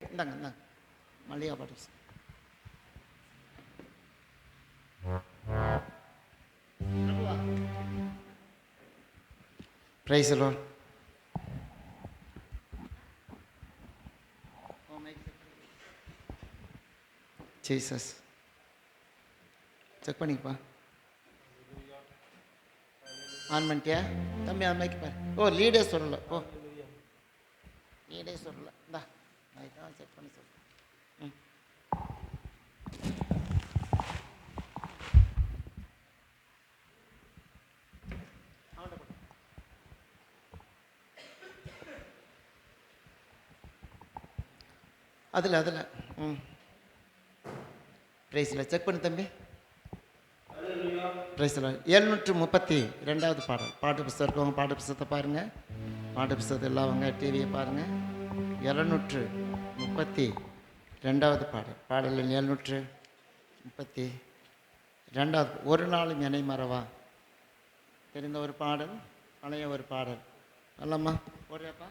இந்தாங்க இந்தாங்க மல்லிகா பாட்டு. Praise the lord. Jesus check பண்ணிக்கப்பா. ஆன் பண்ணிட்டியா தம்பி? ஆன் மைக்கு பாரு. ஓ லீடே சொல்லலை. ஓ லீடே சொல்லலை. இந்தா மைக்கெல்லாம் செக் பண்ணி சொல்லு. ம் அதில் பிரைஸில் செக் பண்ணு தம்பி. பிரைஸில் 732 பாடல். பாட்டு புஸ்தகம் இருக்கவங்க பாட்டு புஸ்தகத்தை பாருங்கள். பாட்டு புஸ்தகத்தை இல்லாதவங்க டிவியை பாருங்கள். 732 பாடல். பாடலில் 732 ஒரு நாளும் என்னை மறவா. தெரிந்த ஒரு பாடல், பழைய ஒரு பாடல். அல்லம்மா போடுறியாப்பா?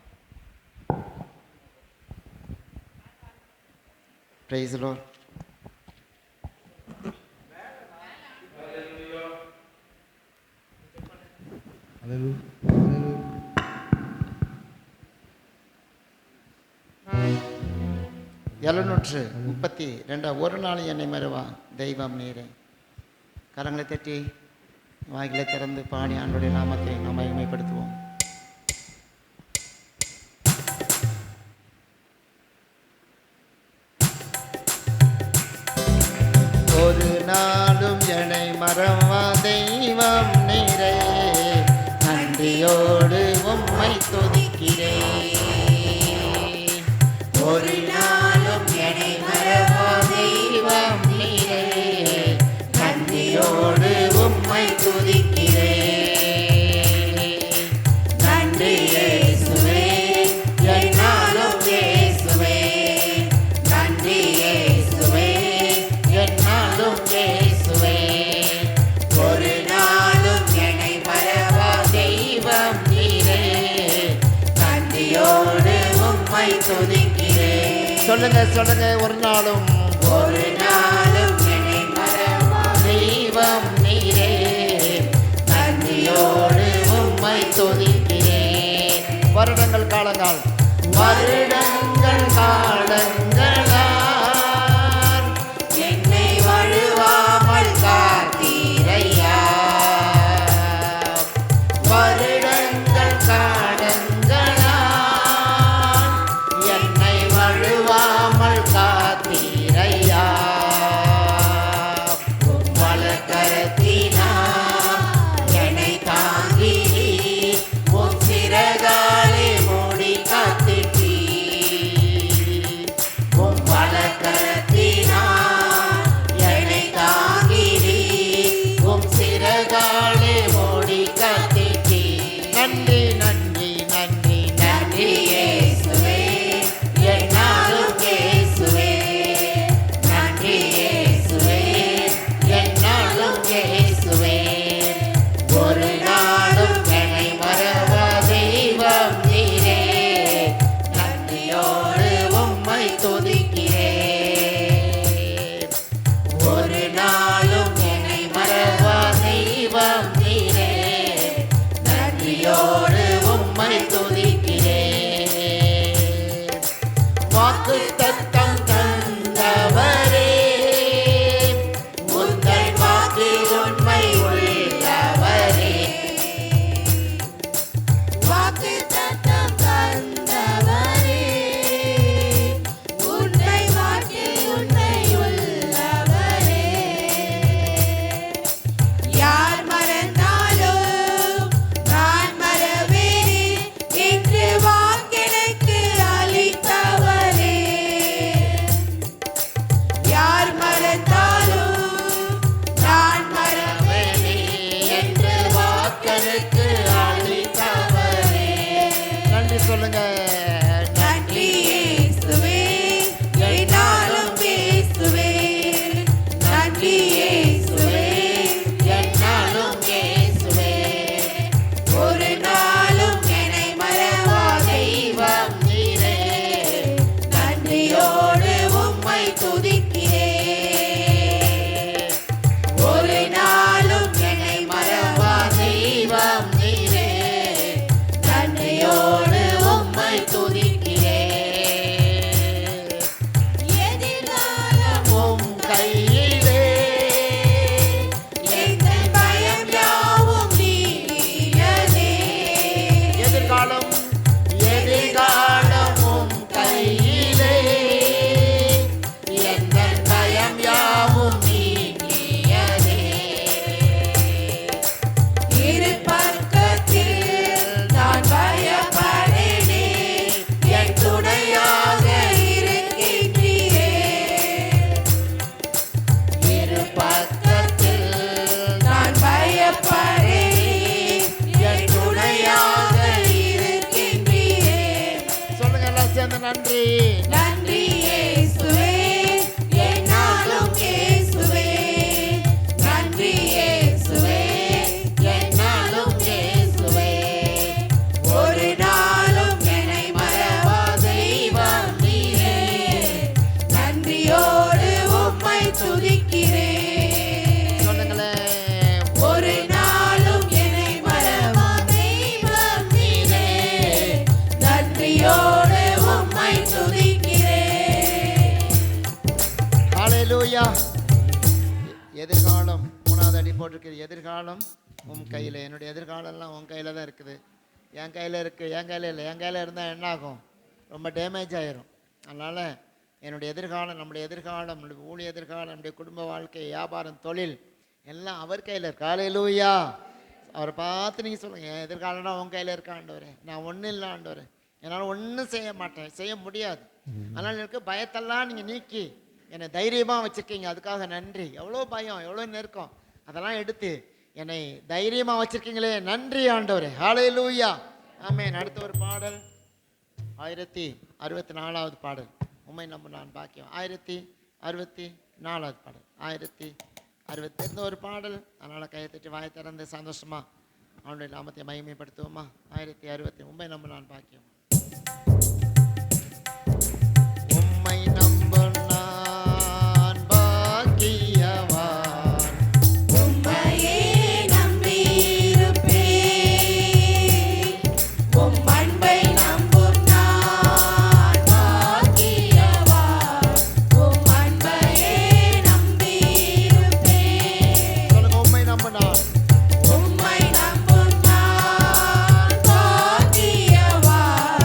Praise the lord. எழுநூற்று 32 ஒரு நாள் என்னை மறவா தெய்வம் நீரே. கரங்களை தட்டி வாய்களை திறந்து பாடி ஆண்டவருடைய நாமத்தை நாம் மகிமைப்படுத்துவோம். ஒரு நாளும் என்னை மறவா தெய்வம் நீரே, நன்றியோடு உம்மை துதிக்கிறேன். ஒரு நாளும் என்னை மறவா தெய்வம் நீரே, நன்றியோடு உம்மை துதிக்கிறேன். நன்றி இயேசுவே, என்னாலும் இயேசுவே. நன்றி இயேசுவே, என்னாலும் இயேசுவே. ஒரு நாளும் என்னை மறவா தெய்வம் நீரே, நன்றியோடு உம்மை துதிக்கிறேன். சொல்லுங்க ஒரு நாளும் என்னை மறவா தெய்வம் நீரே, நன்றியோடு உம்மை துதிக்கிறேன். வருடங்கள் காலங்கள் என்னை வழுவாமல் காத்தீரையா. வருடங்கள் காலங்களால் என்னை வழுவாமல் காத்தீரையா. வலக்கரத்தினால் என்னை தாங்கி உம் சிறகாலே மூடி காத்திட்டீ. உம் வலக்கரத்தினால் என்னை தாங்கி உம் சிறகாலே மூடி காத்திட்டீ. நன்றி நன்றி நன்றி நன்றி இயேசுவே, என்னாலும் இயேசுவே. நன்றி இயேசுவே, என்னாலும் இயேசுவே. ஒரு நாளும் என்னை மறவா தெய்வம் நீரே, நன்றியோடு உம்மை துதிக்கிறேன். ஒரு நாளும் என்னை மறவா தெய்வம் நீரே, நன்றியோடு உம்மை துதிக்கிறேன். வாக்குத்தத்தம் தந்தவரே, உந்தன் வாக்கு உண்மை உள்ளவரே. வாக்குத்தத்தம் தந்தவரே, உன்னை வாக்கு உண்மை உள்ளவரே. யார் மறந்தாலும் நான் மறவேனே என்று வாக்கெனக்கு அளித்தவரே. நன்றியோடு உம்மை துதிக்கிறேன். ஒரு நாளும் என்னை மறவா தெய்வம் நீரே. நன்றியோடு உம்மை துதிக்கிறேன். எதிர்காலம் உம் கையிலே எங்கள் பயம் யாவும் நீங்கியதே. எதிர்காலம் எதிர்காலம் உம் கையிலே எந்த பயம் யாவும் நீங்கியதே. இரு பக்கத்தில் நான் பயப்படேனே. என் துணையாக இருக்கின்றீரே. இரு பக்கத்தில் நான் பயப்படேனே. என் துணையாக இருக்கின்றீரே. சொல்லுங்க எல்லாம் சேர்ந்து நன்றி. நன்றி இயேசுவே, என்னாலும் இயேசுவே. நன்றி இயேசுவே, என்னாலும் இயேசுவே. ஒரு நாளும் என்னை மறவா தெய்வம் நீரே. நன்றியோடு உம்மை துதிக்கிறேன். சொல்லுங்களேன். ஒரு நாளும் என்னை மறவா தெய்வம் நீரே. நன்றியோடு உம்மை துதிக்கிறேன். ஹalleluya. எதிர்காலம் மூணாவது அடி போட்டிருக்கு. எதிர்காலம் உன் கையில். என்னுடைய எதிர்காலம்லாம் உன் கையில் தான் இருக்குது. என் கையில் இருக்குது, என் கையில் இல்லை. என் கையில் இருந்தால் என்ன ஆகும்? ரொம்ப டேமேஜ் ஆயிரும். அதனால் என்னுடைய எதிர்காலம், நம்முடைய எதிர்காலம், நம்முடைய ஊழிய எதிர்காலம், நம்முடைய குடும்ப வாழ்க்கை, வியாபாரம், தொழில் எல்லாம் அவர் கையில் இருக்கு. ஹalleluya. அவரை பார்த்து நீங்கள் சொல்லுங்கள், என் எதிர்காலம்னா உன் கையில் இருக்க ஆண்டவரே. நான் ஒன்றும் இல்லை ஆண்டவரே, என்னால் ஒன்றும் செய்ய மாட்டேன், செய்ய முடியாது. அதனால் இருக்க பயத்தெல்லாம் நீங்கள் நீக்கி என்னை தைரியமாக வச்சுருக்கீங்க. அதுக்காக நன்றி. எவ்வளோ பயம், எவ்வளோ நெருக்கம், அதெல்லாம் எடுத்து என்னை தைரியமாக வச்சுருக்கீங்களே, நன்றி ஆண்டவரே. ஹalleluya. ஆமென். அடுத்த ஒரு பாடல் 1064வது பாடல். உம்மை நம்பு நான் பாக்கியம். 1064வது பாடல். 1060 ஒரு பாடல். அதனால் கையை தட்டி வாயை திறந்து சந்தோஷமா அவனுடைய நாமத்தை மகிமைப்படுத்துவோமா? 1060 உம்மை நம்பு நான் பாக்கியம். உம்மை நம்பு நான் பாக்கியவான். உம்மையே நம்பியிருப்பேன். உம் அன்பை நம்பும் நான் பாக்கியவான். உம் அன்பையே நம்பியிருப்பேன். சொல்லுங்க, உம்மை நம்பு நான். உம்மை நம்பும் நான் பாக்கியவான்.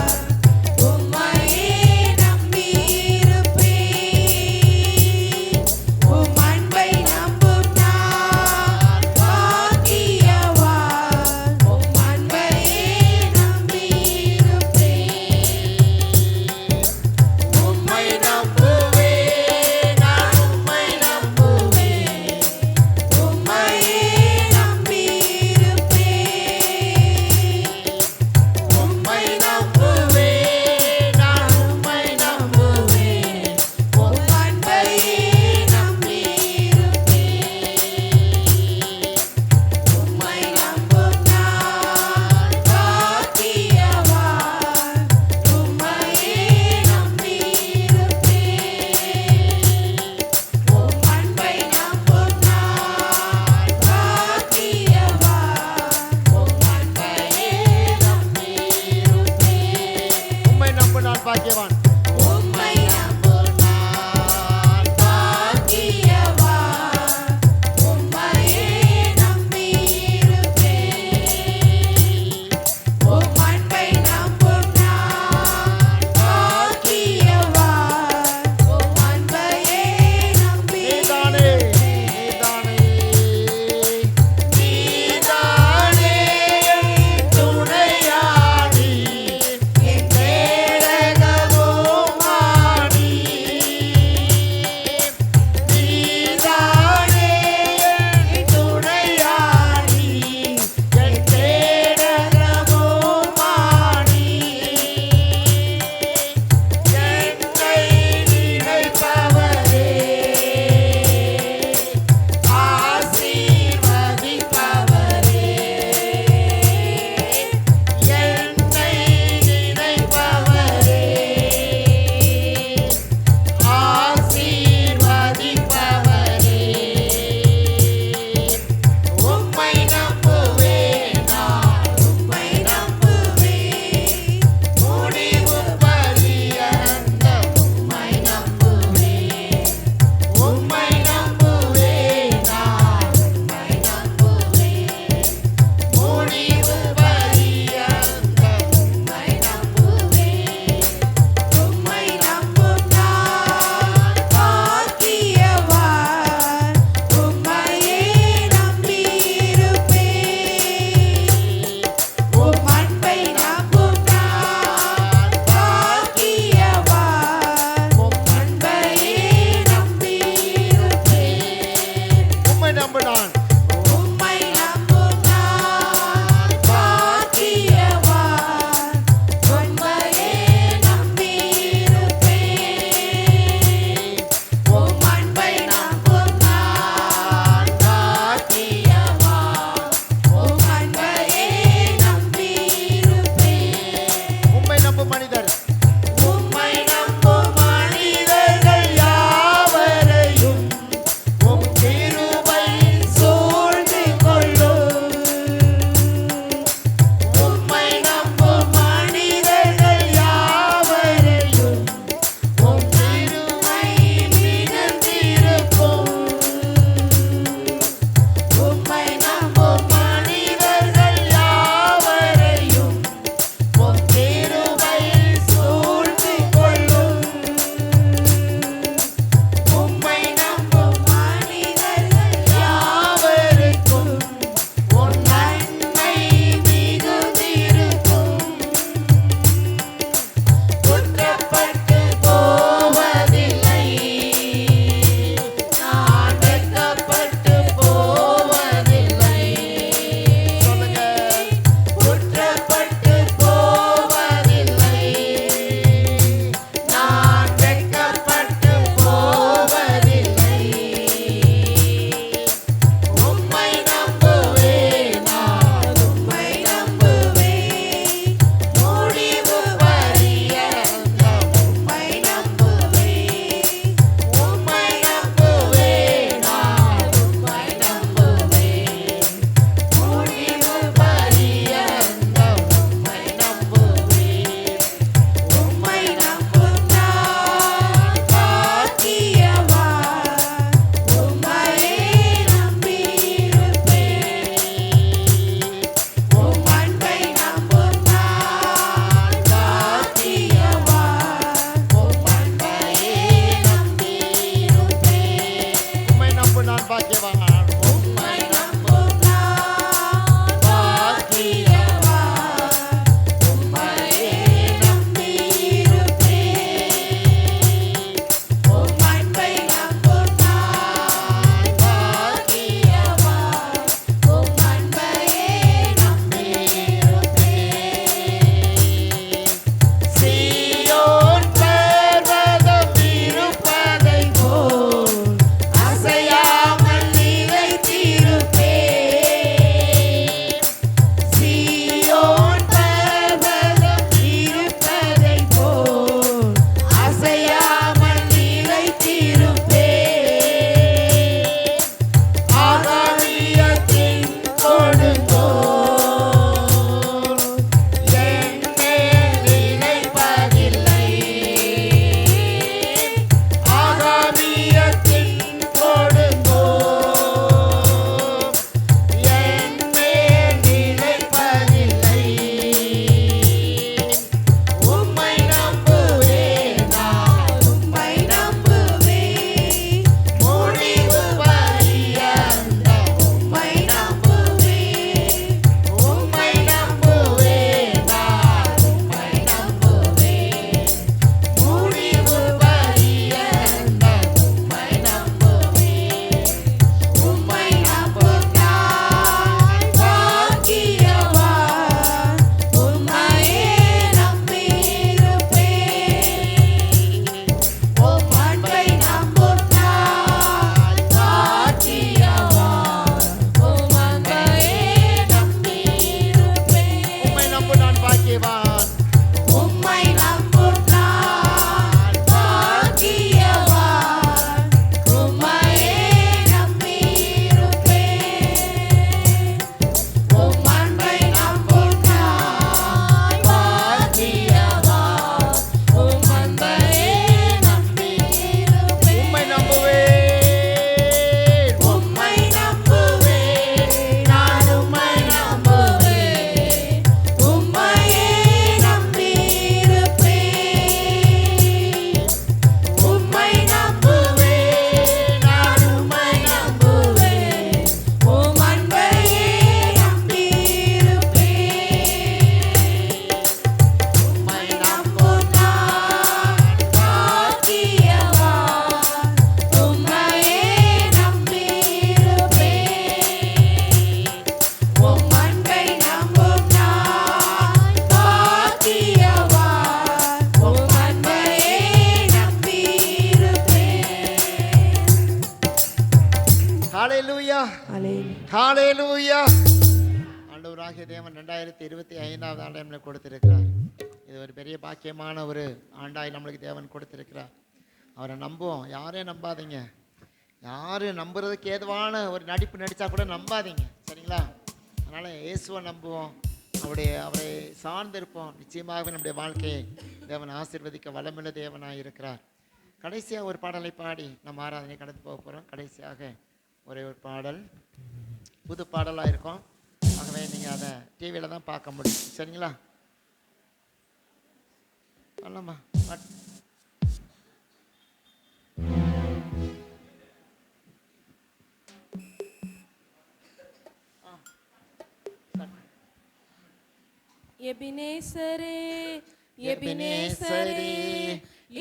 ஹalleluya Hallelujah. ஹalleluya. ஆண்டவராகிய தேவன் 2025ஆவது ஆண்டை நம்மளுக்கு கொடுத்திருக்கிறார். இது ஒரு பெரிய பாக்கியமான ஒரு ஆண்டாய் நம்மளுக்கு தேவன் கொடுத்திருக்கிறார். அவரை நம்புவோம். யாரையும் நம்பாதீங்க. யாரும் நம்புறதுக்கு ஏதுவான ஒரு நடிப்பு நடித்தா கூட நம்பாதீங்க, சரிங்களா? அதனால் இயேசுவை நம்புவோம். அவரை சார்ந்திருப்போம். நிச்சயமாகவே நம்முடைய வாழ்க்கையை தேவன் ஆசீர்வதிக்க வல்லமுள்ள தேவனாக இருக்கிறார். கடைசியாக ஒரு பாடலை பாடி நம்ம ஆராதனை கடந்து போக போகிறோம். கடைசியாக ஒரே ஒரு பாடல், புது பாடலாக இருக்கும். ஆகவே நீங்கள் அதை டிவியில் தான் பார்க்க முடியும், சரிங்களா? சொல்லலாமா? எபினேசரே எபினேசரே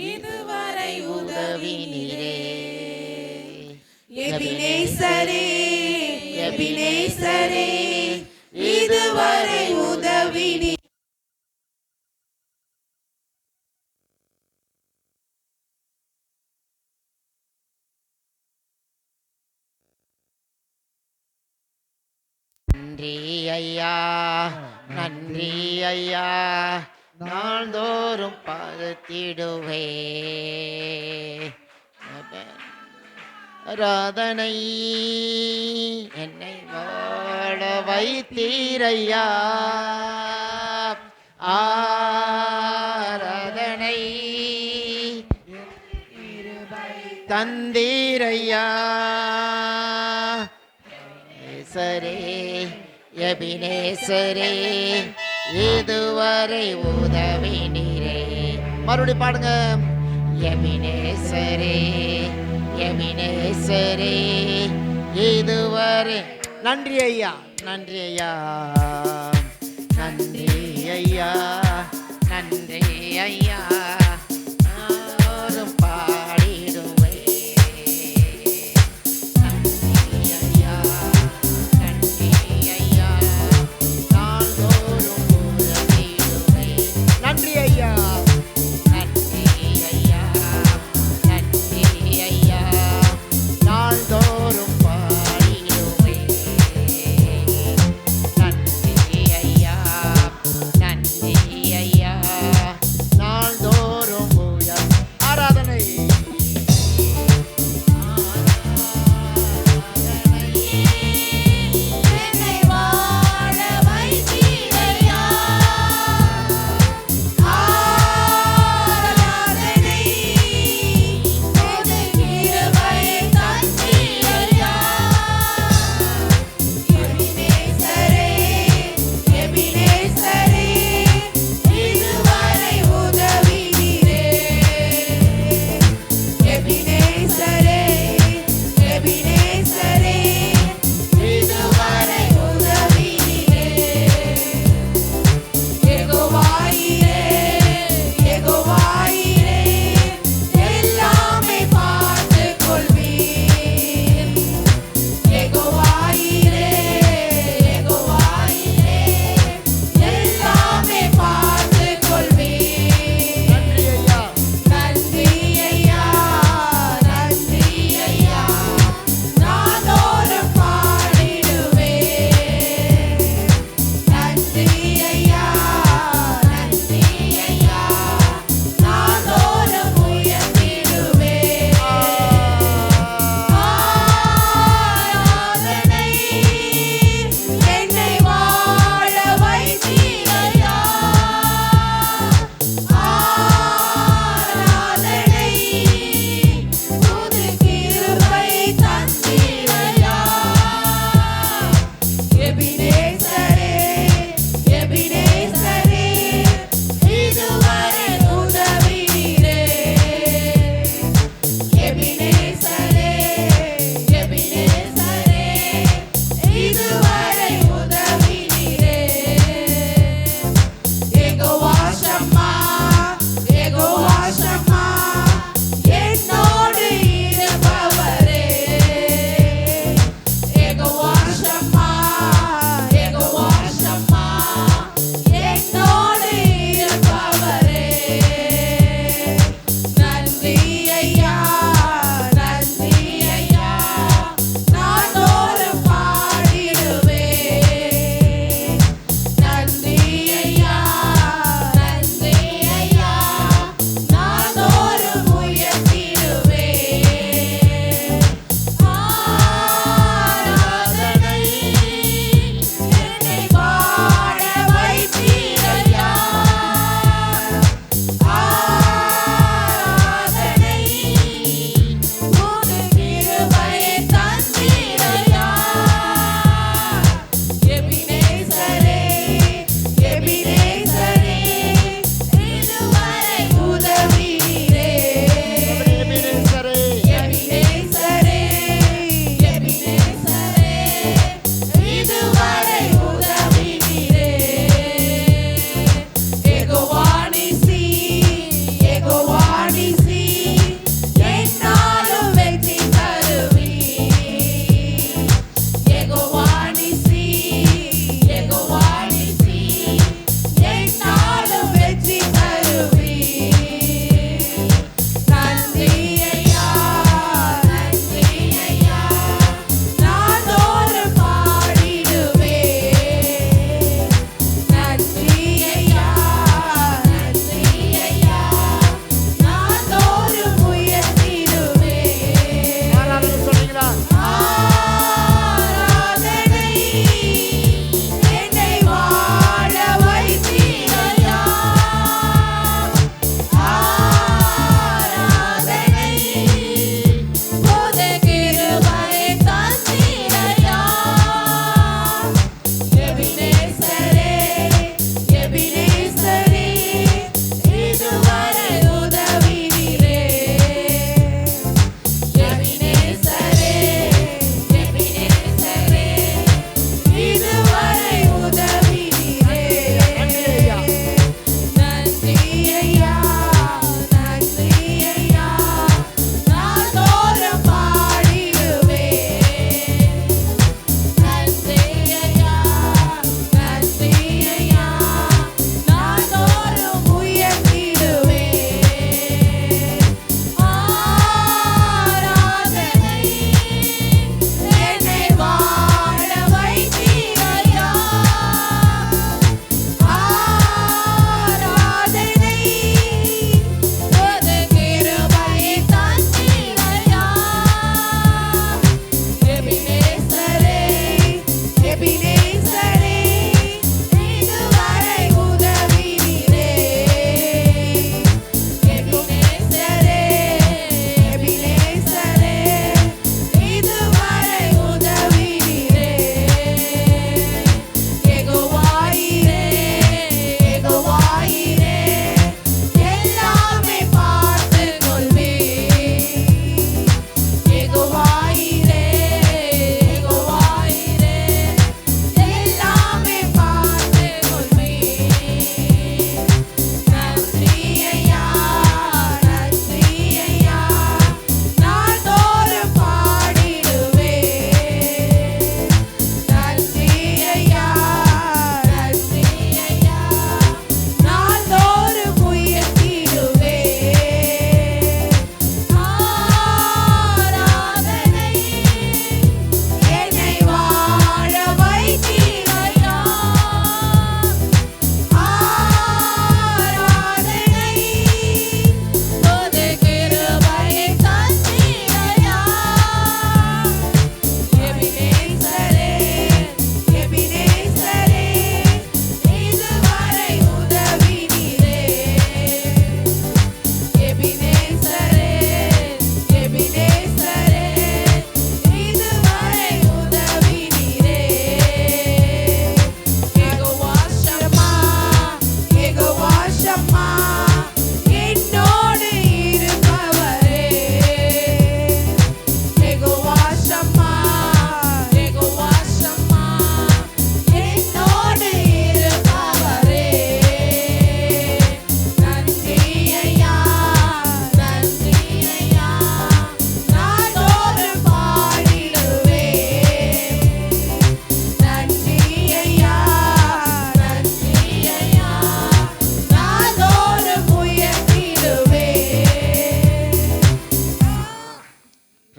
இதுவரை உதவி நீரே. எபினேசரே எபினேசரே இதுவரை உதவி நீரே. நன்றி ஐயா, நன்றி ஐயா, நாள்தோறும் பார்த்திடுவே. ஆராதனை என்னை வாழ வைத்தீரையா. ஆராதனை தந்தீரையா. சரே எபினேசரே இதுவரை உதவி நீரே. மறுபடியும் பாடுங்க. எபினேசரே எபினேசரே இதுவரை. நன்றி ஐயா, நன்றி ஐயா, நன்றி ஐயா, நன்றி ஐயா, நானும் பாடிடுவே. நன்றி ஐயா, நன்றி ஐயா, நாள்தோறும் உதவிடுவே. நன்றி ஐயா, நன்றி ஐயா, நன்றி ஐயா, நாள்தோறும் பாடிடுவே. நன்றி ஐயா, நன்றி ஐயா, நாள்தோறும்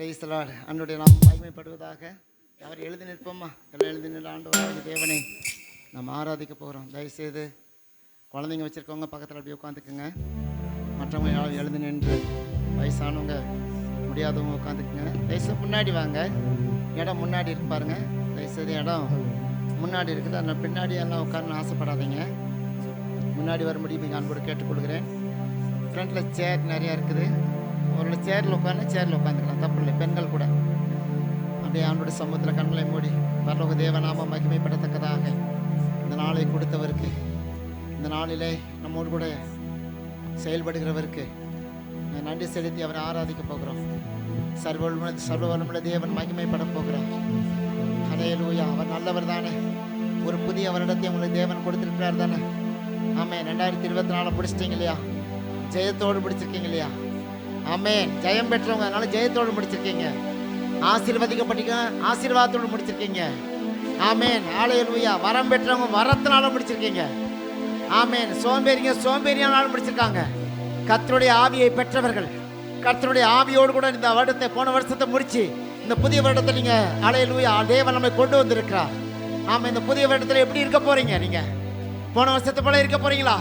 பிரைஸ் தி லார்ட். ஆண்டவருடைய நாமம் மகிமைப்படுவதாக. அவர் எழுதி நிற்போமா? எல்லாம் எழுதி நின்ற ஆண்டவராகிய தேவனை நம்ம ஆராதிக்க போகிறோம். தயவுசெய்து குழந்தைங்க வச்சுருக்கவங்க பக்கத்தில் அப்படியே உட்காந்துக்குங்க. மற்றவங்க யாரும் எழுதி நின்று, வயசானவங்க முடியாதவங்க உட்காந்துக்குங்க. தயவுசெய்து முன்னாடி வாங்க. இடம் முன்னாடி இருக்கு பாருங்க. தயவுசெய்து இடம் முன்னாடி இருக்குது. அதனால் பின்னாடி எல்லாம் உட்காரணும்னு ஆசைப்படாதீங்க. முன்னாடி வரும்படி நீங்கள் அன்போடு கேட்டுக்கொள்கிறேன். ஃப்ரண்ட்டில் சேர் நிறையா இருக்குது. அவரோட சேரில் உட்காந்துக்கலாம், தப்பு இல்லை. பெண்கள் கூட அப்படியே ஆண்டோட சமூகத்தில் கண்களை மூடி பரலோக தேவநாமம் மகிமைப்படத்தக்கதாக இந்த நாளை கொடுத்தவருக்கு, இந்த நாளிலே நம்மோடு கூட செயல்படுகிறவருக்கு நன்றி செலுத்தி அவரை ஆராதிக்க போகிறோம். சர்வவல்லமுள்ள தேவன் மகிமைப்பட போகிறார். ஹல்லேலூயா. அவர் நல்லவர் தானே. ஒரு புதிய வருடத்தை உங்களுக்கு தேவன் கொடுத்துருக்கிறார் தானே. ஆமென். 2024 முடிச்சிட்டிங்க இல்லையா? ஜெயத்தோடு முடிச்சிருக்கீங்க இல்லையா? ஆமென். ஜெயம் பெற்றவங்க, அதனால ஜெயத்தோடு முடிச்சிருக்கீங்க. ஆசீர்வதிக்கப்பட்டீங்க, ஆசீர்வாதத்தோடு முடிச்சிருக்கீங்க. ஆமென். ஹல்லேலூயா. வரம் பெற்றவங்க வரத்தினால முடிச்சிருக்கீங்க. ஆமென். சோம்பேறியானாலும் முடிச்சிருக்காங்க. கர்த்தருடைய ஆவியை பெற்றவர்கள், கர்த்தருடைய ஆவியோடு கூட இந்த வருடத்தை, போன வருஷத்தை முடிச்சு இந்த புதிய வருடத்தை நீங்க ஹல்லேலூயா தேவன் நம்மை கொண்டு வந்திருக்கிறார். ஆமாம். இந்த புதிய வருடத்தில் எப்படி இருக்க போறீங்க? நீங்க போன வருஷத்தை போல இருக்க போறீங்களா?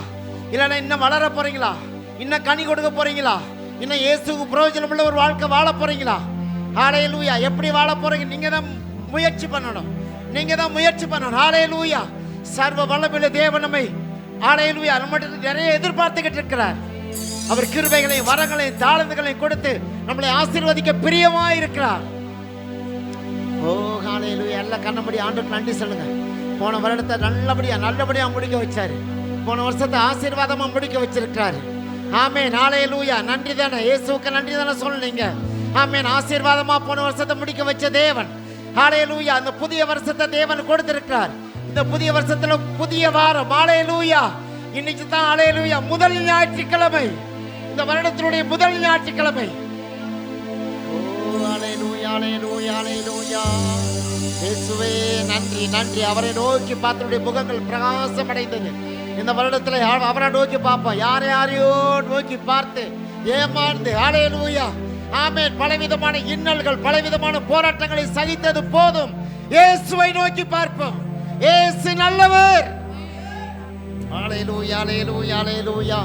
இல்லைன்னா இன்னும் வளர போறீங்களா? இன்னும் கனி கொடுக்க போறீங்களா? இன்னும் இயேசுக்கு பிரயோஜனம் உள்ள ஒரு வாழ்க்கை வாழ போறீங்களா? ஹல்லேலூயா. எப்படி வாழ போறீங்க? நீங்க தான் முயற்சி பண்ணணும். ஹல்லேலூயா. சர்வ வல்லமையுள்ள தேவன் நம்மை ஹல்லேலூயா நம்மகிட்ட நிறைய எதிர்பார்த்துக்கிட்டு இருக்கிறார். அவர் கிருபைகளையும் வரங்களையும் தாளந்துகளையும் கொடுத்து நம்மளை ஆசீர்வதிக்க பிரியமா இருக்கிறார். ஓ ஹல்லேலூயா. எல்லாம் கண்ணபடி ஆண்டவருக்கு நன்றி சொல்லுங்க. போன வருடத்தை நல்லபடியா முடிக்க வச்சாரு. போன வருஷத்தை ஆசீர்வாதமா முடிக்க வச்சிருக்கிறாரு. ஆமென். ஹல்லேலூயா. நன்றி தானே, இயேசுவுக்கு நன்றி தானே சொல்லுங்க. ஆமென். ஆசீர்வாதமா போன வருஷத்தை முடிக்க வச்ச தேவன். ஹல்லேலூயா. அந்த புதிய வருஷத்தை தேவன் கொடுத்திருக்கிறார். இந்த புதிய வருஷத்துல புதிய வாரம். ஹல்லேலூயா. இன்னைக்கு தான் ஹல்லேலூயா முதல் ஞாயிற்றுக்கிழமை, இந்த வருடத்தினுடைய முதல் ஞாயிற்றுக்கிழமை. ஓ ஹல்லேலூயா, ஹல்லேலூயா, ஹல்லேலூயா. இயேசுவே நன்றி. அவரை நோக்கி பார்த்தவருடைய முகங்கள் பிரகாசம் அடைந்தது. இந்த வருடத்துல அவரை நோக்கி பார்ப்போம். யாரையோ நோக்கி பார்த்து ஏமாந்து ஹல்லேலூயா ஆமென் பலவிதமான இன்னல்கள், பலவிதமான போராட்டங்களை சகித்தது போதும். இயேசுவை நோக்கி பார்ப்போம். இயேசு நல்லவர். ஹல்லேலூயா, ஹல்லேலூயா, ஹல்லேலூயா.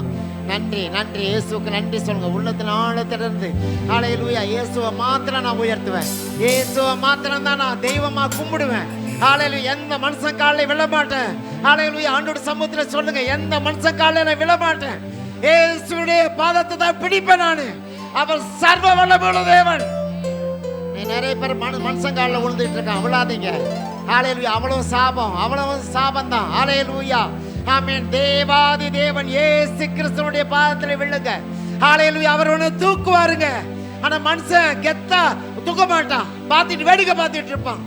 நன்றி. இயேசுவுக்கு நன்றி சொல்லுங்க உள்ளத்தின் ஆழத்திலிருந்து. ஹல்லேலூயா. இயேசுவை மாத்திரம் நான் உயர்த்துவேன். இயேசுவை மாத்திரம் தான் நான் தெய்வமா கும்பிடுவேன். ஹல்லேலூயா. எந்த மனுஷன் காலில் விழ மாட்டேன். ஹல்லேலூயா. ஆண்டோட சமூகத்தில் சொல்லுங்க, எந்த மனுஷன் காலில் நான் விழ மாட்டேன். இயேசுடைய பாதத்தை தான் பிடிப்பேன் நானு. அவர் சர்வ வல்லமையுள்ள தேவன். நிறைய பேர் மனுஷன் காலில் விழுந்துட்டு இருக்கான். விழாதீங்க. ஹல்லேலூயா. அவ்வளவு சாபம் தான். ஹல்லேலூயா. ஆமென். தேவாதி தேவன் இயேசு கிறிஸ்துவுடைய பாதத்தில் விழுங்க. ஹல்லேலூயா. அவர் உன்னை தூக்குவாருங்க. ஆனா மனுஷன் கெத்தா தூக்க மாட்டான். பார்த்துட்டு வேடிக்கை பார்த்துட்டு இருப்பான்.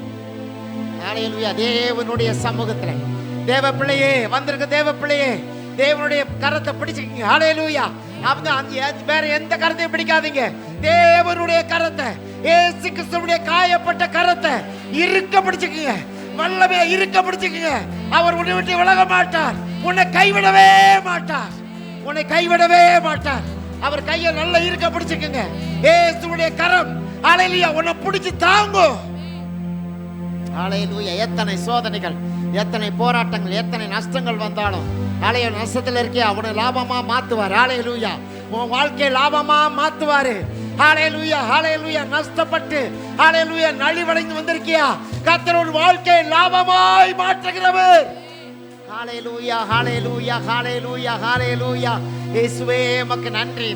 ஹல்லேலூயா. தேவனுடைய சமூகத்துல தேவ பிள்ளையே வந்திருக்க, தேவ பிள்ளையே தேவனுடைய கரத்தை பிடிச்சுக்கீங்க. ஹல்லேலூயா. அவங்க வேற எந்த கரத்தையும் பிடிக்காதீங்க. தேவனுடைய கரத்தை, இயேசு கிறிஸ்துவுடைய காயப்பட்ட கரத்தை இருக்க பிடிச்சுக்கீங்க. வல்லமையா இருக்க பிடிச்சுக்கீங்க. அவர் உன்னை விட்டு விலக மாட்டார். உன்னை கைவிடவே மாட்டார். அவர் கையை நல்லா இருக்க பிடிச்சுக்கீங்க. இயேசுவுடைய கரம் ஹல்லேலூயா உன்னை பிடிச்சு தாங்கும். ஹல்லேலூயா. எத்தனை சோதனைகள், எத்தனை போராட்டங்கள், எத்தனை நஷ்டங்கள் வந்தாலும் ஹல்லேலூயா நஷ்டத்தில் இருக்கே அவனை லாபமா மாத்துவார். ஹல்லேலூயா. உன் வாழ்க்கையை லாபமா மாத்துவாரு. ஹல்லேலூயா, ஹல்லேலூயா. நஷ்டப்பட்டு ஹல்லேலூயா நலிவடைந்து வந்திருக்கியா? கர்த்தர் ஒரு வாழ்க்கையை லாபமாய் மாற்றுகிறவர். ஹல்லேலூயா, ஹல்லேலூயா, ஹல்லேலூயா, ஹல்லேலூயா. இயேசுவே உமக்கு நன்றி.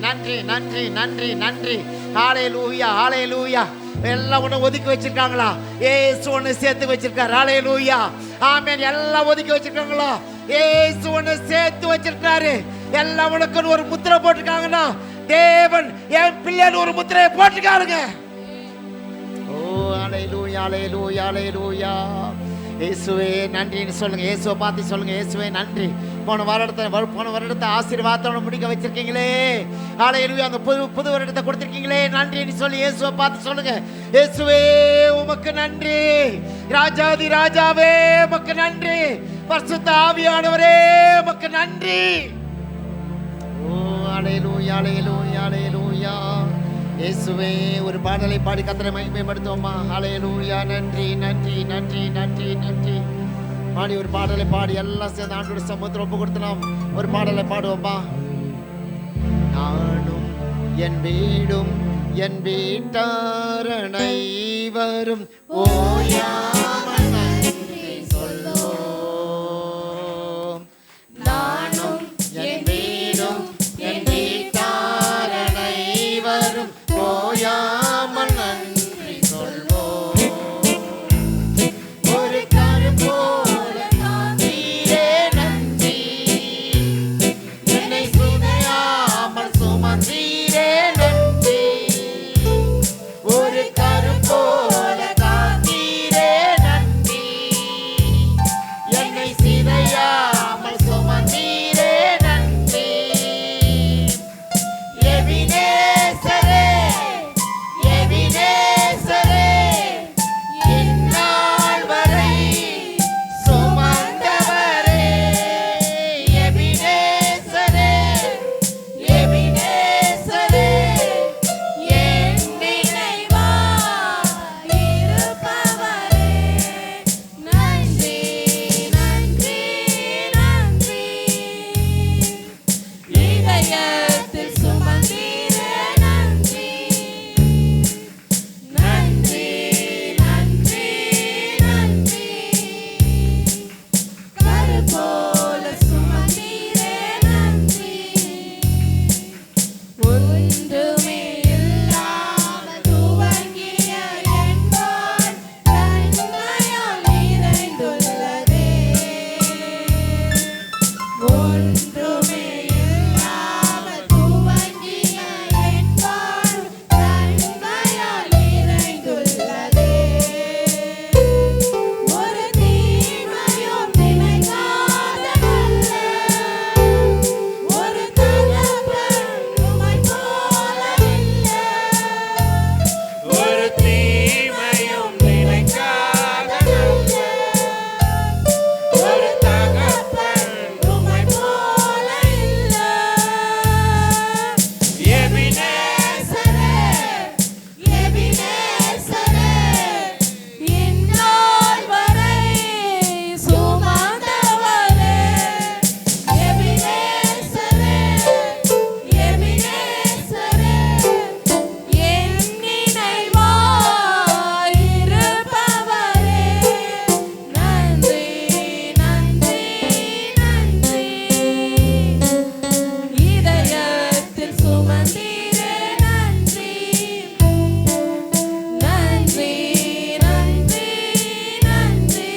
ஹல்லேலூயா, ஹல்லேலூயா. எல்லாம் உன்னை ஒதுக்கி வச்சிருக்காங்களா? இயேசு உன்னை சேர்த்து வச்சிருக்காரு. ஹல்லேலூயா. ஆமென். எல்லாம் ஒதுக்கி வச்சிருக்காங்களா? இயேசு உன்னை சேர்த்து வச்சிருக்காரு. எல்லாம் உனக்கு ஒரு முத்திரை போட்டிருக்காங்கன்னா தேவன் என் பிள்ளைன்னு ஒரு முத்திரையை போட்டிருக்காருங்க. ஓ ஹல்லேலூயா, ஹல்லேலூயா, ஹல்லேலூயா. இயேசுவே நன்றின்னு சொல்லுங்க. இயேசுவை பார்த்து சொல்லுங்க, இயேசுவே நன்றி. போன வருடத்தை ஆசீர்வாதத்தோட முடிக்க வச்சிருக்கீங்களே. ஹல்லேலூயா. அந்த புது வருடத்தை கொடுத்திருக்கீங்களே, நன்றின்னு சொல்லி இயேசுவை பார்த்து சொல்லுங்க. இயேசுவே உமக்கு நன்றி. ராஜாதி ராஜாவே உமக்கு நன்றி. பரிசுத்த ஆவியானவரே உமக்கு நன்றி. ஓ ஹல்லேலூயா, ஹல்லேலூயா, ஹல்லேலூயா. இயேசுவே, ஒரு பாடலை பாடி கர்த்தரை மகிமைப்படுத்துவோமா? ஹல்லேலூயா. நன்றி நன்றி நன்றி நன்றி நன்றி. பாடி ஒரு பாடலை பாடி எல்லாம் சேர்ந்து ஆண்டோட சமூகத்தில் ஒப்பு கொடுத்து நாம் ஒரு பாடலை பாடுவோமா? நானும் என் வீடும் என் வீட்டார் அனைவரும் ஓயாமல் நன்றி சொல்லுவோம். நானும் என் வீடும் என் வீட்டார் அனைவரும் ஓயாமல் நன்றி சொல்வோம். ஒரு கரும்போல காத்தீரே நன்றி, என்னை சுமையாமல் சுமந்தீரே நன்றி. ஒரு கரும்போல காத்தீரே நன்றி, என்னை சிதையாமல் சுமந்தீரே நன்றி. எபினேசரே, எபினேசரே, இந்நாள் வரை சுமந்தவரே. எபினேசரே, எபினேசரே, என் நினைவாய் இருப்பவரே, நன்றி நன்றி நன்றி. இதயத்தில் சுமந்தீரே நன்றி, நன்றி நன்றி நன்றி. கருப்போல சுமந்தீரே நன்றி, ஒன்றுமே இல்லாமல் துவங்கிய என் வாழ் நன்மையால் நிறைந்துள்ளதே. ஒன்றுமே இல்லாமல் துவங்கிய என் வாழ் நன்மையால் நிறைந்துள்ளதே. ஒரு தீமையும் நினைக்காத நல்ல ஒரு தகப்பன் உம்மை போல இல்லை. ஒரு தீமையும் நினைக்காத நல்ல ஒரு தகப்பன் உம்மை போல இல்லை. எபினேசரே, எபினேசரே, இந்நாள் வரை சுமந்தவரே. எபினேசரே, எபினேசரே, என் நினைவாய் இருப்பவரே, நன்றி நன்றி நன்றி. இதயத்தில் சுமந்தீரே நன்றி, நன்றி நன்றி நன்றி.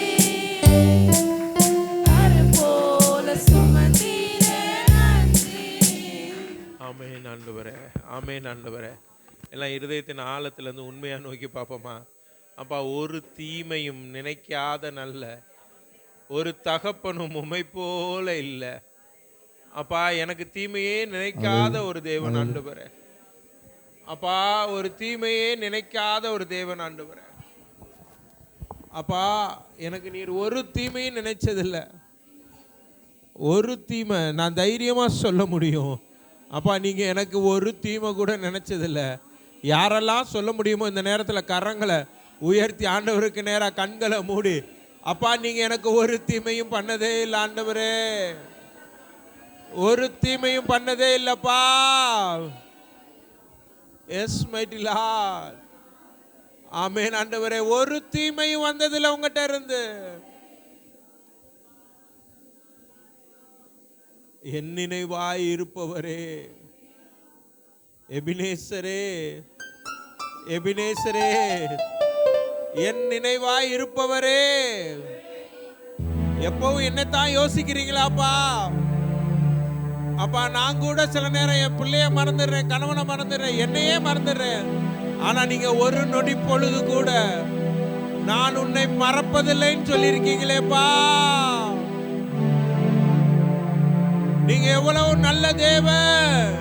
கருப்போல சுமந்தீரே நன்றி. ஆமென் ஆண்டவரே, ஆமென் ஆண்டவரே. எல்லாம் இருதயத்தின் ஆழத்திலிருந்து உண்மையா நோக்கி பார்ப்போமா? அப்பா, ஒரு தீமையும் நினைக்காத நல்ல ஒரு தகப்பனும் உம்மை போல இல்லை. அப்பா, எனக்கு தீமையே நினைக்காத ஒரு தேவன் ஆண்டவரே. அப்பா, ஒரு தீமையே நினைக்காத ஒரு தேவன் ஆண்டவரே. அப்பா, எனக்கு நீர் ஒரு தீமையும் நினைச்சதில்லை. ஒரு தீமை நான் தைரியமா சொல்ல முடியும். அப்பா, நீங்க எனக்கு ஒரு தீமை கூட நினைச்சதில்லை. யாரெல்லாம் சொல்ல முடியுமோ இந்த நேரத்தில் கரங்களை உயர்த்தி ஆண்டவருக்கு நேராக கண்களை மூடி, அப்பா, நீங்க எனக்கு ஒரு தீமையும் பண்ணதே இல்லை ஆண்டவரே, ஒரு தீமையும் பண்ணதே இல்லப்பா. S mighty Lord. ஆமென் ஆண்டவரே, ஒரு தீமையும் வந்ததில்லை உங்ககிட்ட இருந்து. என் நினைவாய் இருப்பவரே, எபினேசரே, எபினேசரே, என் நினைவாய் இருப்பவரே. எப்பவும் என்னத்தான் யோசிக்கிறீங்களாப்பா? அப்பா, நான் கூட சில நேரம் என் பிள்ளைய மறந்துடுறேன், கணவனை மறந்துடுறேன், என்னையே மறந்துடுறேன். ஆனா நீங்க ஒரு நொடி பொழுது கூட நான் உன்னை மறப்பதில்லைன்னு சொல்லியிருக்கீங்களேப்பா. நீங்க எவ்வளவு நல்ல தேவன்.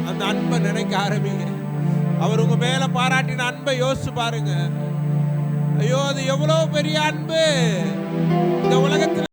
அந்த அன்பை நினைக்க ஆரம்பிங்க. அவர் உங்க மேல பாராட்டின அன்பை யோசிச்சு பாருங்க. ஐயோ, அது எவ்வளவு பெரிய அன்பு. இந்த உலகத்துல